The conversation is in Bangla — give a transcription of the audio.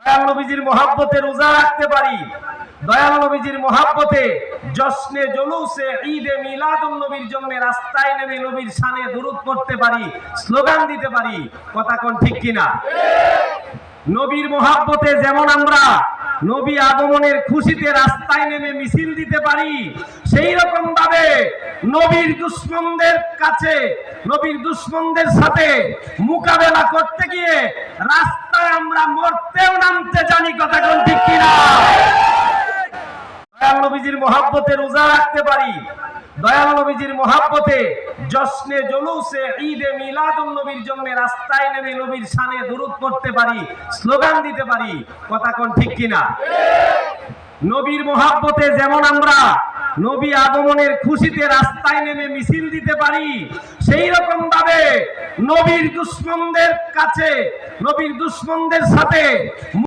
দয়াল নবীজির মহব্বতে রোজা রাখতে পারি, দয়াল নবীজির মহব্বতে জশ্নে জুলুসে ঈদে মিলাদুন নবীর জন্য রাস্তায় নেমে নবীর শানে দুরূদ পড়তে পারি, স্লোগান দিতে পারি। কথা কোন ঠিক কিনা? নবীর মহব্বতে যেমন আমরা নবী আগমনের খুশিতে রাস্তায় নেমে মিছিল দিতে পারি, সেই রকম ভাবে নবীর দুশমনদের কাছে, নবীর দুশমনদের সাথে মোকাবেলা করতে গিয়ে রাস্তায় আমরা মরতেও নামতে জানি। কথা কোন ঠিক কিনা? দয়াল নবীজির মহব্বতে রোজা রাখতে পারি, দয়াল নবীজির মহব্বতে জশ্নে জুলুসে ঈদে মিলাদুন নবীর জন্য রাস্তায় নেমে নবীর শানে দুরূদ পড়তে পারি, স্লোগান দিতে পারি। কথা কোন ঠিক কিনা? নবীর মহব্বতে যেমন আমরা নবী আগমনের খুশিতে রাস্তায় নেমে মিছিল দিতে পারি, সেই রকম ভাবে নবীর দুশমনদের কাছে, নবীর দুশমনদের সাথে